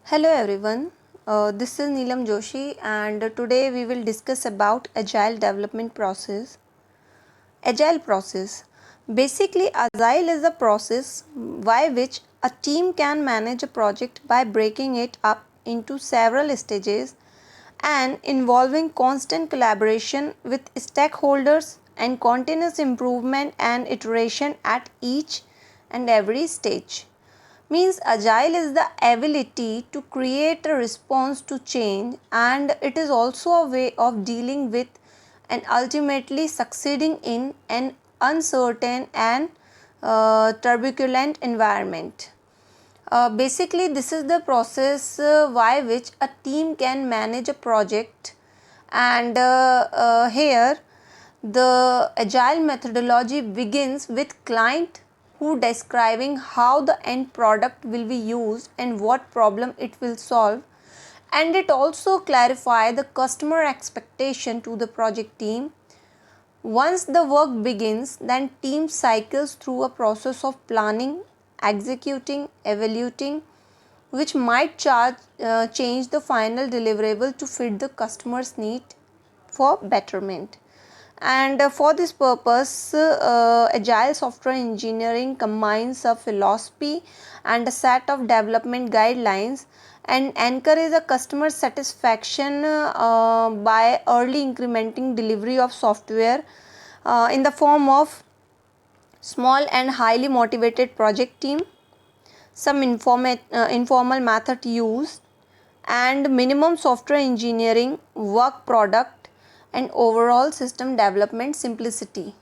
Hello everyone, this is Neelam Joshi and today we will discuss about Agile development process. Agile process. Basically, Agile is a process by which a team can manage a project by breaking it up into several stages and involving constant collaboration with stakeholders and continuous improvement and iteration at each and every stage. Means agile is the ability to create a response to change, and it is also a way of dealing with and ultimately succeeding in an uncertain and turbulent environment. Basically, this is the process by which a team can manage a project, and here the agile methodology begins with client who describing how the end product will be used and what problem it will solve, and it also clarify the customer expectation to the project team. Once the work begins, then team cycles through a process of planning, executing, evaluating, which might change the final deliverable to fit the customer's need for betterment. And for this purpose, agile software engineering combines a philosophy and a set of development guidelines and encourage a customer satisfaction by early incrementing delivery of software in the form of small and highly motivated project team, some informal method used, and minimum software engineering work product and overall system development simplicity.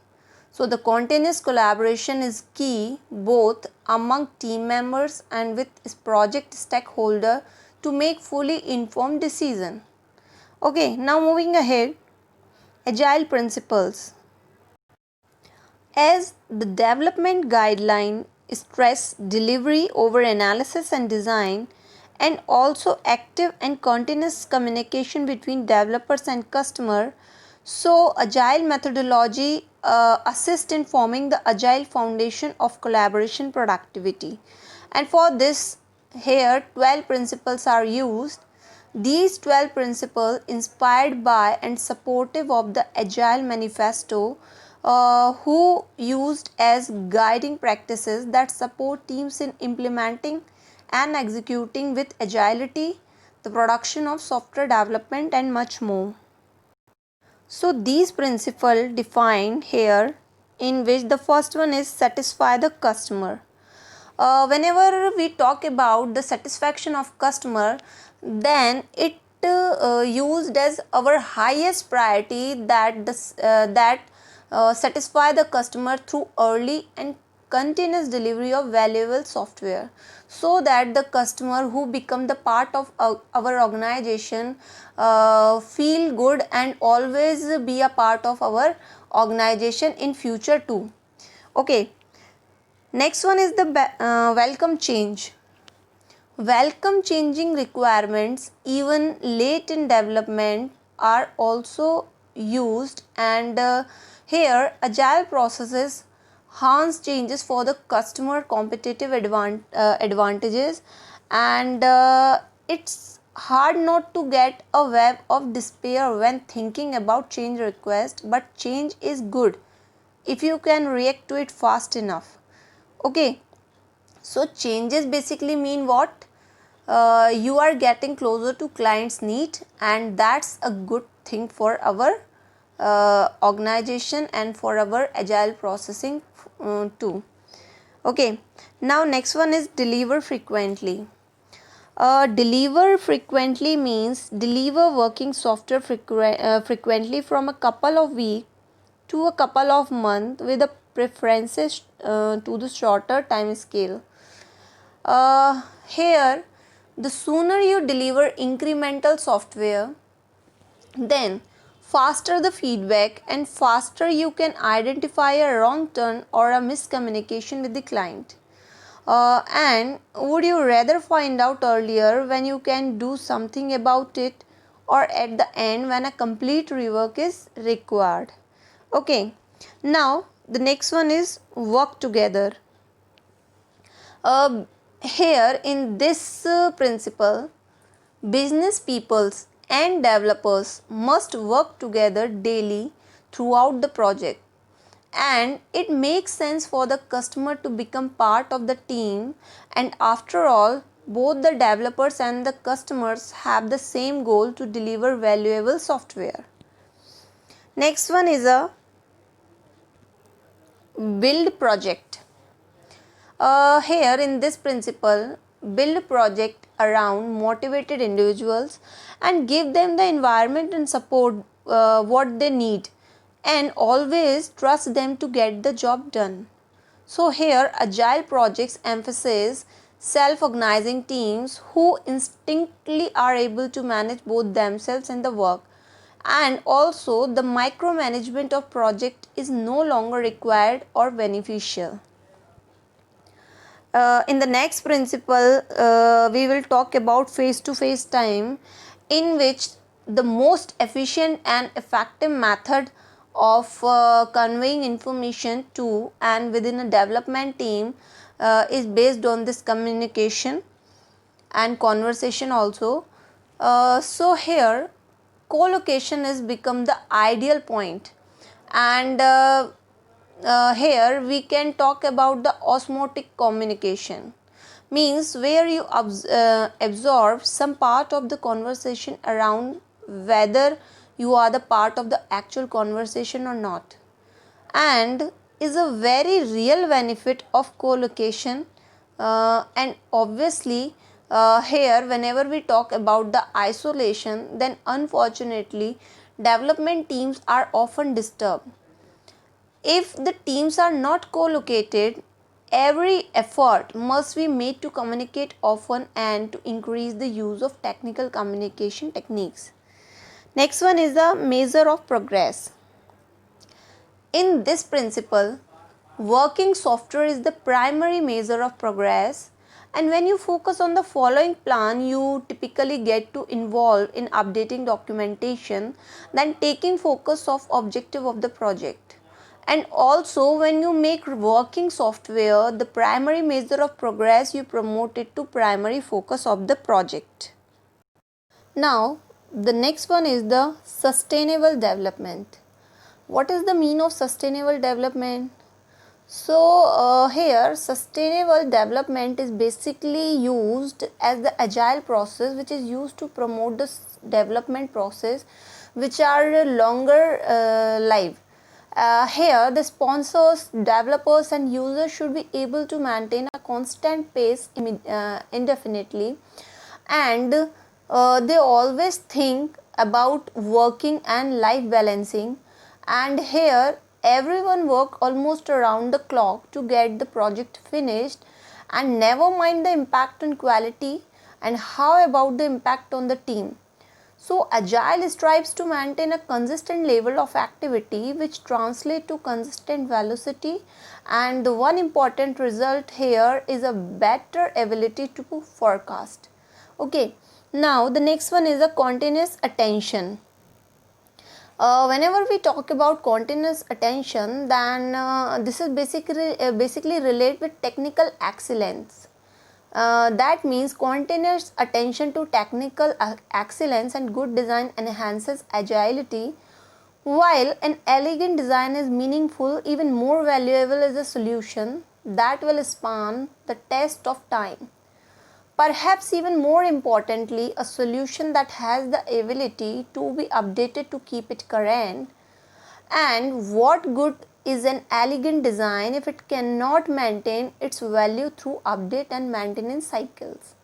So the continuous collaboration is key both among team members and with project stakeholder to make fully informed decision. Okay, now moving ahead, agile principles. As the development guideline stress delivery over analysis and design, and also active and continuous communication between developers and customer, so agile methodology assists in forming the agile foundation of collaboration productivity. And for this, here 12 principles are used. These 12 principles, inspired by and supportive of the Agile Manifesto, who used as guiding practices that support teams in implementing and executing with agility, the production of software development, and much more. So these principles defined here, in which the first one is satisfy the customer. Whenever we talk about the satisfaction of customer, then it used as our highest priority that satisfy the customer through early and continuous delivery of valuable software, so that the customer who become the part of our organization feel good and always be a part of our organization in future too. Okay, next one is the welcome change. Welcome changing requirements even late in development are also used, and here agile processes harness changes for the customer competitive advantages, and it's hard not to get a web of despair when thinking about change request, but change is good if you can react to it fast enough. Okay, so changes basically mean what? You are getting closer to client's need, and that's a good thing for our organization and for our agile processing too. Okay, now next one is deliver frequently. Deliver frequently means deliver working software frequently from a couple of weeks to a couple of months with a preferences to the shorter time scale. Here, the sooner you deliver incremental software, then faster the feedback and faster you can identify a wrong turn or a miscommunication with the client. And would you rather find out earlier when you can do something about it, or at the end when a complete rework is required? Okay, now the next one is work together. Uh, Here in this principle, business peoples and developers must work together daily throughout the project, and it makes sense for the customer to become part of the team. And after all, both the developers and the customers have the same goal to deliver valuable software. Next one is a build project. Here in this principle, build project around motivated individuals and give them the environment and support what they need, and always trust them to get the job done. So here agile projects emphasize self-organizing teams who instinctively are able to manage both themselves and the work, and also the micromanagement of project is no longer required or beneficial. In the next principle, we will talk about face-to-face time, in which the most efficient and effective method of conveying information to and within a development team is based on this communication and conversation also. So here co-location has become the ideal point, and here we can talk about the osmotic communication, means where you absorb some part of the conversation around, whether you are the part of the actual conversation or not, and is a very real benefit of co-location. And obviously here whenever we talk about the isolation, then unfortunately development teams are often disturbed. If the teams are not co-located, every effort must be made to communicate often and to increase the use of technical communication techniques. Next one is the measure of progress. In this principle, working software is the primary measure of progress, and when you focus on the following plan, you typically get to involve in updating documentation, then taking focus of objective of the project. And also when you make working software the primary measure of progress, you promote it to primary focus of the project. Now the next one is the sustainable development. What is the mean of sustainable development? So here sustainable development is basically used as the agile process, which is used to promote the development process which are longer life. Here the sponsors, developers and users should be able to maintain a constant pace indefinitely, and they always think about working and life balancing, and here everyone work almost around the clock to get the project finished, and never mind the impact on quality, and how about the impact on the team. So agile strives to maintain a consistent level of activity which translate to consistent velocity, and the one important result here is a better ability to forecast. Okay, now the next one is a continuous attention. Whenever we talk about continuous attention, then this is basically related with technical excellence. That means continuous attention to technical excellence and good design enhances agility, while an elegant design is meaningful. Even more valuable is a solution that will span the test of time. Perhaps even more importantly, a solution that has the ability to be updated to keep it current. And what good is an elegant design if it cannot maintain its value through update and maintenance cycles?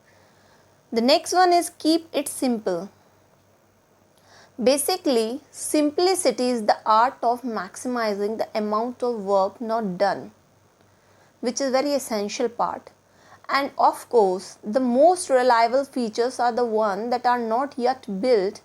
The next one is keep it simple. Basically, simplicity is the art of maximizing the amount of work not done, which is very essential part. And of course, the most reliable features are the ones that are not yet built,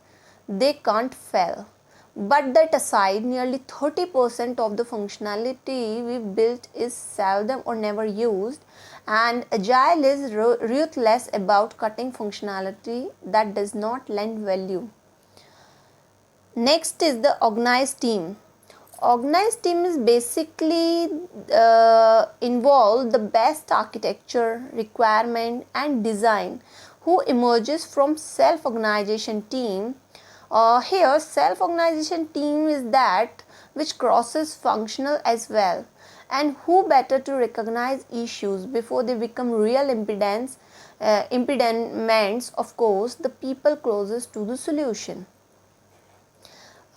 they can't fail. But that aside, nearly 30% of the functionality we built is seldom or never used, and agile is ruthless about cutting functionality that does not lend value. Next is the organized team. Organized team is basically involve the best architecture, requirement and design who emerges from self-organization team. Here self-organization team is that which crosses functional as well, and who better to recognize issues before they become real impediments, of course the people closest to the solution.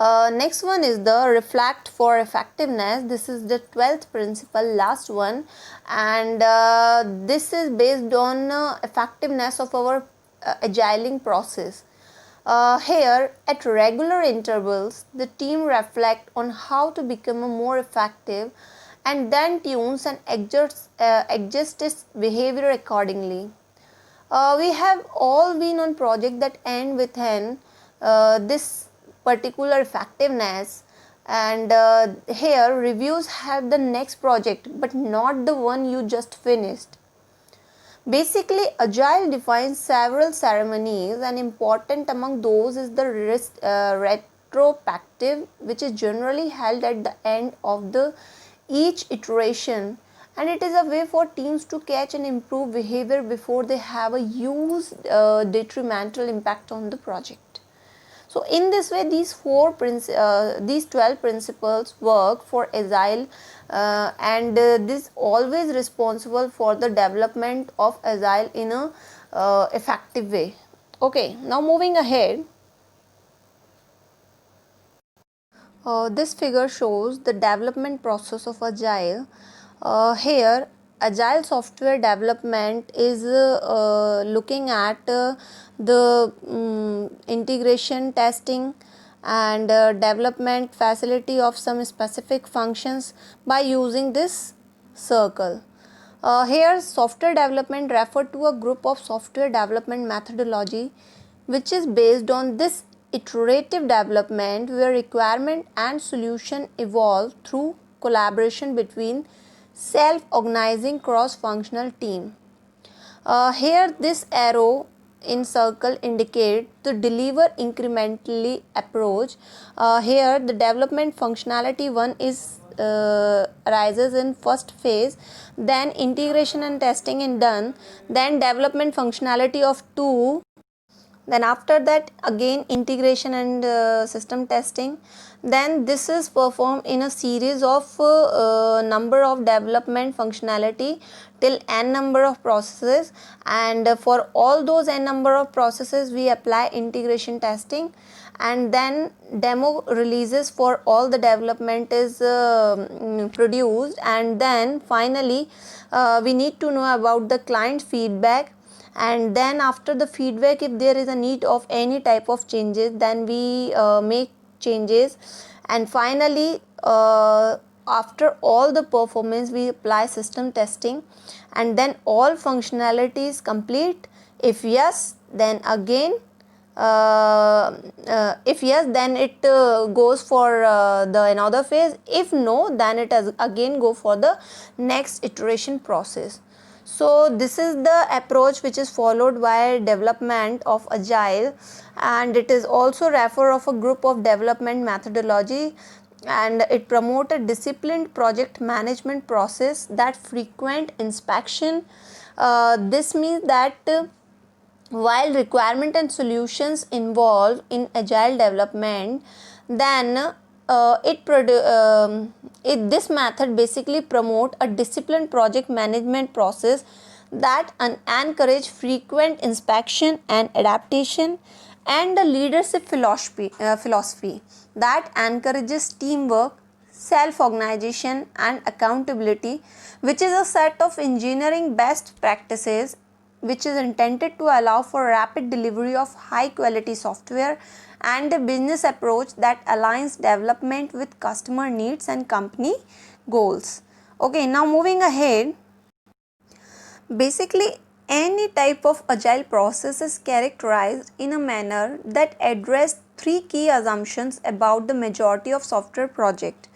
Next one is the reflect for effectiveness. This is the 12th principle, last one, and this is based on effectiveness of our agiling process. Here at regular intervals the team reflect on how to become more effective and then tunes and adjusts its behavior accordingly. We have all been on project that end with an this particular effectiveness, and here reviews have the next project but not the one you just finished. Basically agile defines several ceremonies, and important among those is the retrospective, which is generally held at the end of the each iteration, and it is a way for teams to catch and improve behavior before they have a huge detrimental impact on the project. So in this way these 12 principles work for agile, and this always responsible for the development of agile in a effective way. Okay, now moving ahead, this figure shows the development process of agile. Here agile software development is looking at the integration testing and development facility of some specific functions by using this circle. Here software development referred to a group of software development methodology which is based on this iterative development where requirement and solution evolve through collaboration between self-organizing cross-functional team. Here this arrow in circle indicate the deliver incrementally approach. Here the development functionality one is arises in first phase, then integration and testing is done, then development functionality of 2, then after that again integration and system testing, then this is performed in a series of number of development functionality till n number of processes, and for all those n number of processes we apply integration testing, and then demo releases for all the development is produced, and then finally we need to know about the client feedback, and then after the feedback if there is a need of any type of changes then we make changes, and finally after all the performance we apply system testing, and then all functionalities complete. If yes then again if yes then it goes for the another phase, if no then it has again go for the next iteration process. So this is the approach which is followed by development of agile, and it is also refer of a group of development methodology, and it promote a disciplined project management process that frequent inspection. This means that while requirement and solutions involved in agile development, then this method basically promote a disciplined project management process that encourage frequent inspection and adaptation, and a leadership philosophy that encourages teamwork, self-organization and accountability, which is a set of engineering best practices which is intended to allow for rapid delivery of high quality software, and a business approach that aligns development with customer needs and company goals. Okay, now moving ahead, basically any type of agile process is characterized in a manner that address three key assumptions about the majority of software project,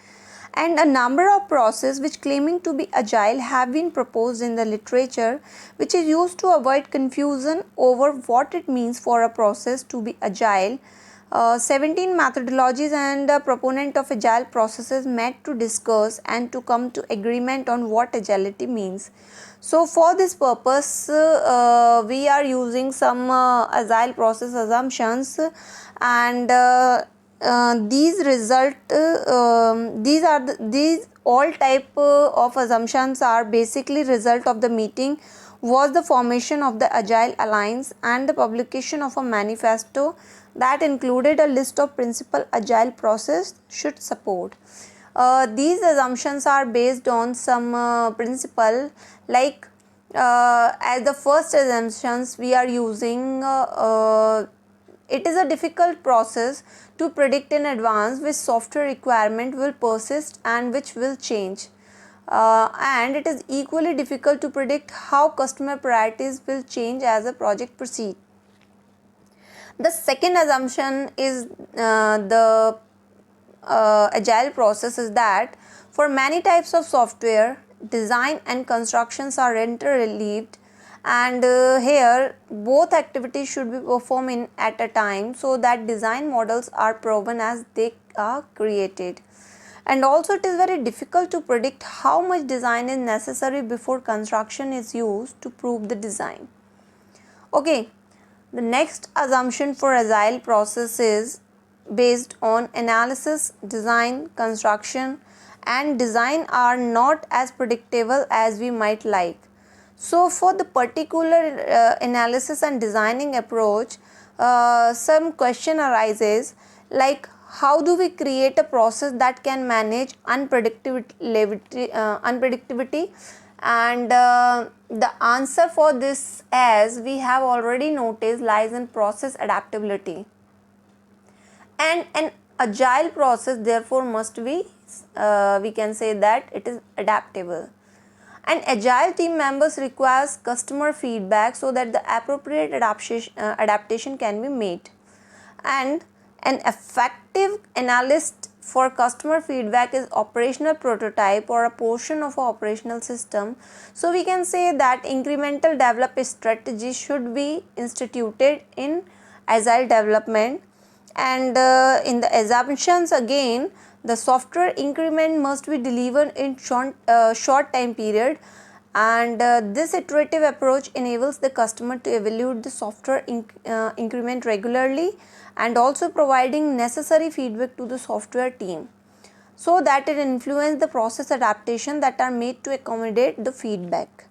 and a number of processes which claiming to be agile have been proposed in the literature, which is used to avoid confusion over what it means for a process to be agile. 17 methodologies and proponent of agile processes met to discuss and to come to agreement on what agility means. So for this purpose, we are using some agile process assumptions, and these all type of assumptions are basically result of the meeting was the formation of the Agile Alliance and the publication of a manifesto that included a list of principal agile process should support. These assumptions are based on some principle, like as the first assumptions we are using it is a difficult process to predict in advance which software requirement will persist and which will change. And it is equally difficult to predict how customer priorities will change as the project proceeds. The second assumption is the agile process is that for many types of software, design and constructions are interrelieved, and here both activities should be performed at a time so that design models are proven as they are created. And also it is very difficult to predict how much design is necessary before construction is used to prove the design. Okay, the next assumption for agile process is based on analysis, design, construction and design are not as predictable as we might like. So for the particular analysis and designing approach, some question arises like how do we create a process that can manage unpredictability, and the answer for this, as we have already noticed, lies in process adaptability. And an agile process therefore must be, we can say that it is adaptable. And agile team members requires customer feedback so that the appropriate adaptation can be made. And an effective analyst for customer feedback is operational prototype or a portion of an operational system. So we can say that incremental development strategy should be instituted in agile development. And in the assumptions again, the software increment must be delivered in short time period, and this iterative approach enables the customer to evaluate the software increment regularly and also providing necessary feedback to the software team so that it influence the process adaptation that are made to accommodate the feedback.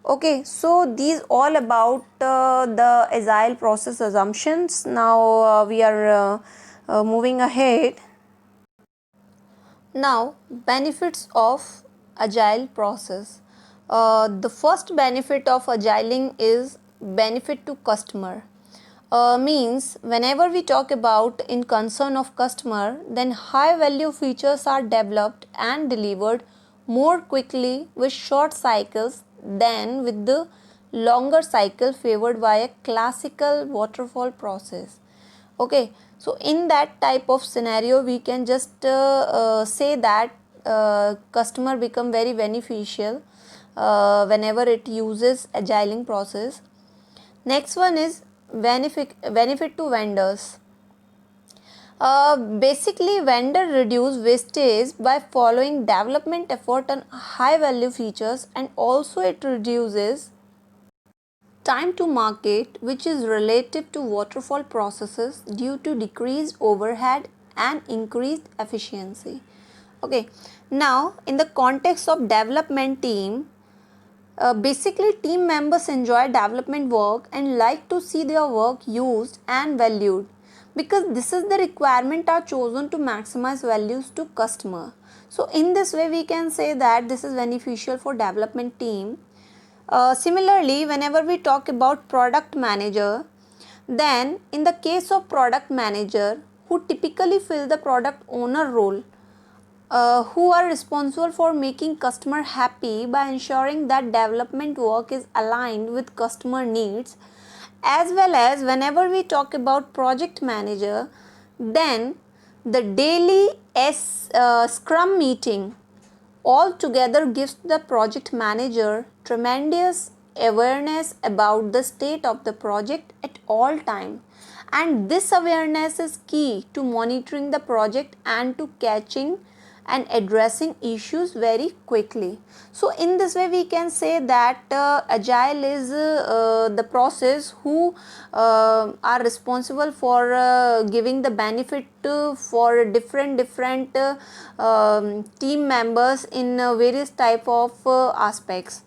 Okay, so these all about the agile process assumptions. Now we are moving ahead. Now, benefits of agile process. The first benefit of agiling is benefit to customer. Means whenever we talk about in concern of customer, then high value features are developed and delivered more quickly with short cycles than with the longer cycle favored by a classical waterfall process. Okay, so in that type of scenario we can just say that customer become very beneficial whenever it uses agiling process. Next one is benefit to vendors. Basically vendor reduce wastage by following development effort on high value features, and also it reduces time to market, which is relative to waterfall processes due to decreased overhead and increased efficiency. Okay, now in the context of development team, basically team members enjoy development work and like to see their work used and valued, because this is the requirement are chosen to maximize values to customer. So in this way we can say that this is beneficial for development team. Similarly, whenever we talk about product manager, then in the case of product manager who typically fill the product owner role, who are responsible for making customer happy by ensuring that development work is aligned with customer needs, as well as whenever we talk about project manager, then the daily scrum meeting altogether gives the project manager tremendous awareness about the state of the project at all time, and this awareness is key to monitoring the project and to catching and addressing issues very quickly. So in this way we can say that agile is the process who are responsible for giving the benefit for different team members in various type of aspects.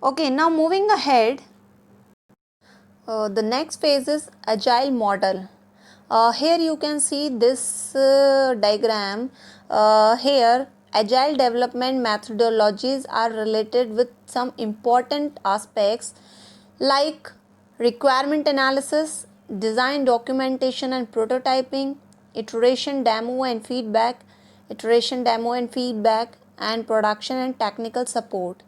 Okay, now moving ahead, the next phase is agile model. Here you can see this diagram. Here agile development methodologies are related with some important aspects like requirement analysis, design documentation and prototyping, iteration demo and feedback, and production and technical support.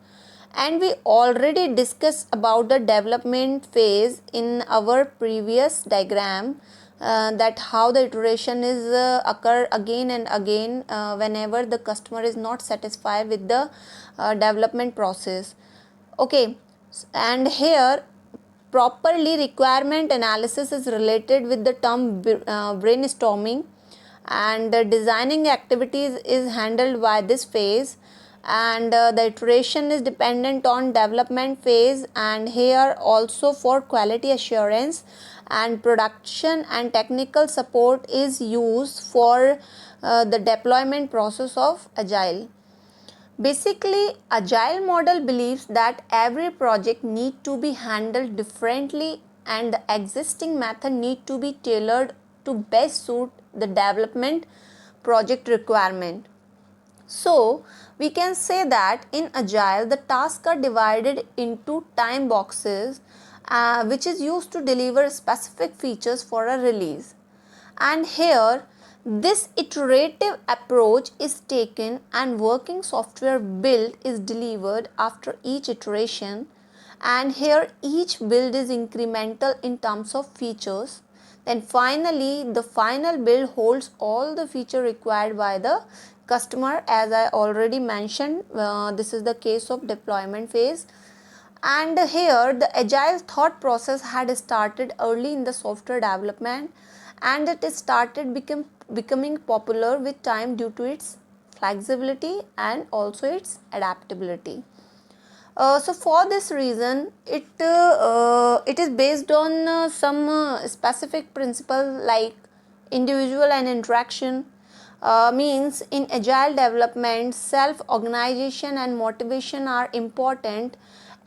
And we already discussed about the development phase in our previous diagram, that how the iteration is occur again and again whenever the customer is not satisfied with the development process. Okay, and here properly requirement analysis is related with the term brainstorming, and designing activities is handled by this phase, and the iteration is dependent on development phase, and here also for quality assurance, and production and technical support is used for the deployment process of agile. Basically, agile model believes that every project need to be handled differently, and the existing method need to be tailored to best suit the development project requirement. So we can say that in agile the tasks are divided into time boxes, which is used to deliver specific features for a release. And here this iterative approach is taken, and working software build is delivered after each iteration, and here each build is incremental in terms of features. Then finally the final build holds all the feature required by the customer. As I already mentioned, this is the case of deployment phase. And here the agile thought process had started early in the software development, and it started becoming popular with time due to its flexibility and also its adaptability. So for this reason it is based on some specific principle like individual and interaction. Means in agile development self organization and motivation are important,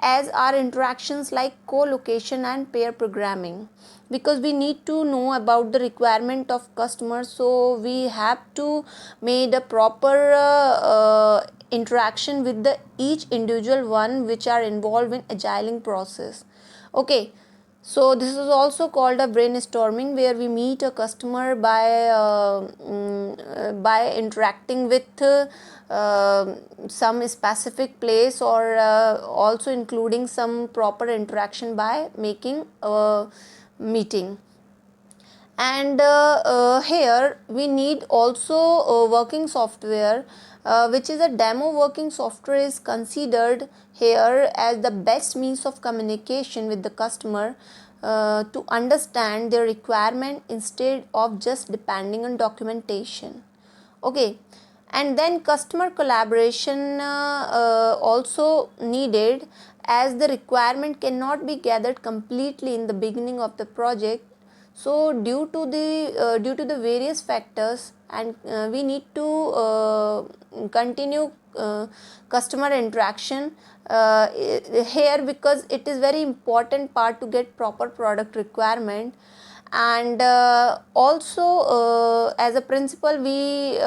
as are interactions like co-location and pair programming, because we need to know about the requirement of customers, so we have to make a proper interaction with the each individual one which are involved in agiling process. Okay, so this is also called a brainstorming, where we meet a customer by interacting with some specific place, or also including some proper interaction by making a meeting. And here we need also working software, which is a demo working software is considered here as the best means of communication with the customer to understand their requirement instead of just depending on documentation. Okay, and then customer collaboration also needed, as the requirement cannot be gathered completely in the beginning of the project. So due to the various factors, and we need to continue customer interaction here, because it is very important part to get proper product requirement. And also as a principle we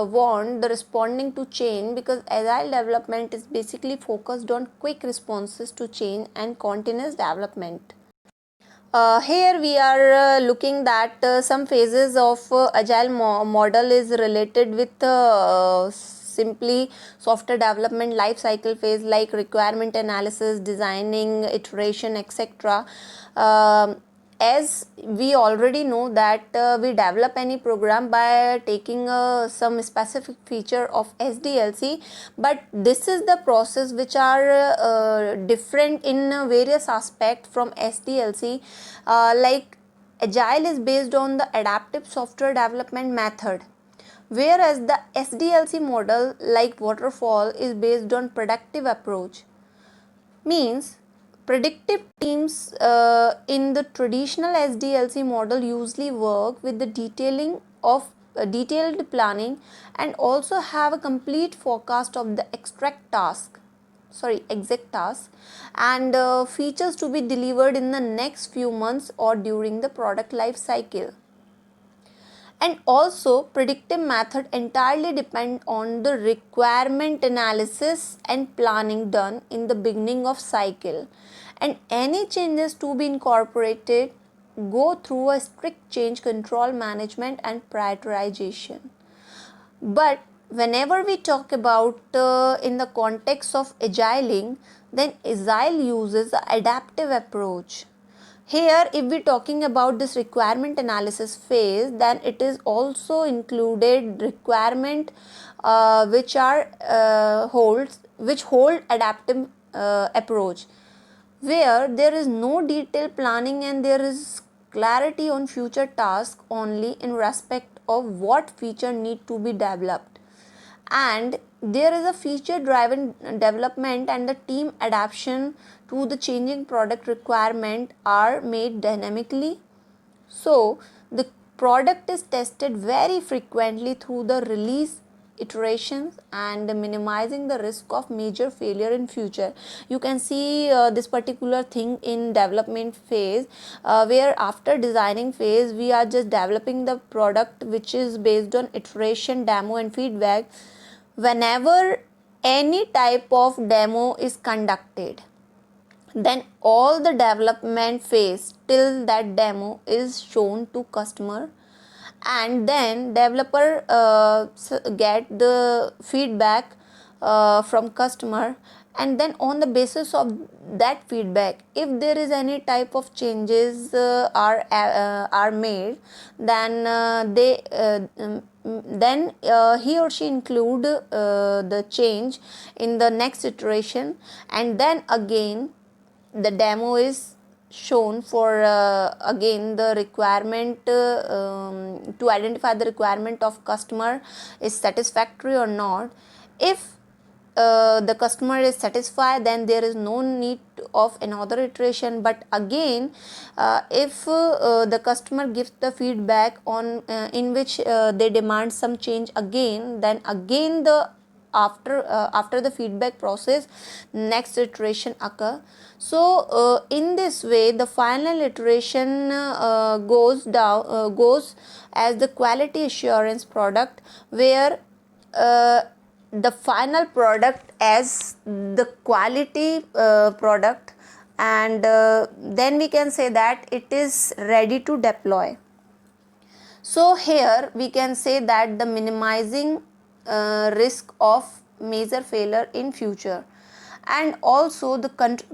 want the responding to change, because agile development is basically focused on quick responses to change and continuous development. Here we are looking that some phases of agile model is related with simply software development life cycle phase, like requirement analysis, designing, iteration, etc. as we already know that we develop any program by taking some specific feature of SDLC, but this is the process which are different in various aspects from SDLC. Like Agile is based on the adaptive software development method, whereas the SDLC model like waterfall is based on productive approach. Means predictive teams in the traditional SDLC model usually work with the detailing of detailed planning and also have a complete forecast of the exact task and features to be delivered in the next few months or during the product life cycle. And also predictive method entirely depend on the requirement analysis and planning done in the beginning of cycle, and any changes to be incorporated go through a strict change control management and prioritization. But whenever we talk about in the context of agiling, then agile uses the adaptive approach. Here, if we talking about this requirement analysis phase, then it is also included requirement which hold adaptive approach, where there is no detailed planning and there is clarity on future tasks only in respect of what feature need to be developed, and there is a feature driven development and the team adaptation to the changing product requirement are made dynamically. So the product is tested very frequently through the release iterations and minimizing the risk of major failure in future. You can see this particular thing in development phase, where after designing phase we are just developing the product which is based on iteration, demo and feedback. Whenever any type of demo is conducted, then all the development phase till that demo is shown to customer, and then developer get the feedback from customer, and then on the basis of that feedback, if there is any type of changes are made, then he or she include the change in the next iteration, and then again the demo is shown for again the requirement to identify the requirement of customer is satisfactory or not. If the customer is satisfied, then there is no need of another iteration, but again if the customer gives the feedback on in which they demand some change again, then again the after the feedback process next iteration occur. So in this way the final iteration goes as the quality assurance product, where the final product as the quality product, and then we can say that it is ready to deploy. So here we can say that the minimizing risk of major failure in future, and also the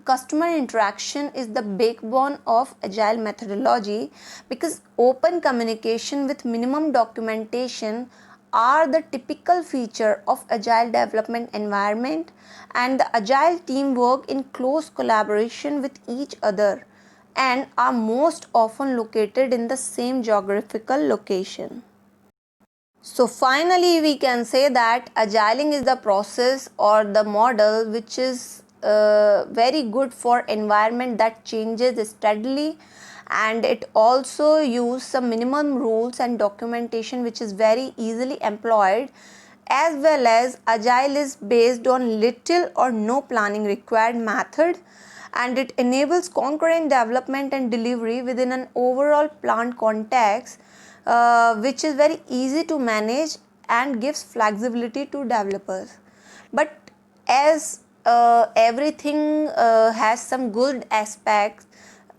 customer interaction is the backbone of agile methodology, because open communication with minimum documentation are the typical feature of agile development environment, and the agile team work in close collaboration with each other and are most often located in the same geographical location. So finally we can say that agiling is the process or the model which is very good for environment that changes steadily, and it also use some minimum rules and documentation which is very easily employed, as well as agile is based on little or no planning required method, and it enables concurrent development and delivery within an overall plant context, which is very easy to manage and gives flexibility to developers. But as everything has some good aspects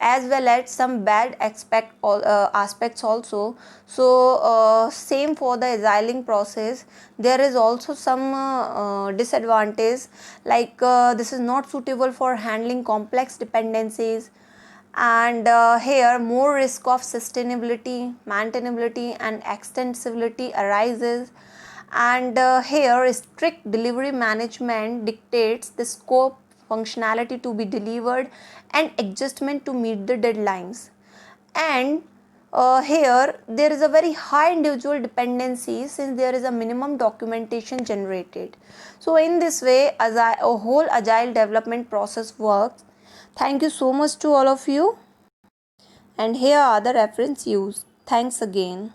as well as some bad aspects also, so same for the agiling process, there is also some disadvantage, like this is not suitable for handling complex dependencies, and here more risk of sustainability, maintainability and extensibility arises, and here strict delivery management dictates the scope, functionality to be delivered and adjustment to meet the deadlines. And here there is a very high individual dependency since there is a minimum documentation generated. So in this way a whole agile development process works. Thank you so much to all of you, and here are the reference used. Thanks again.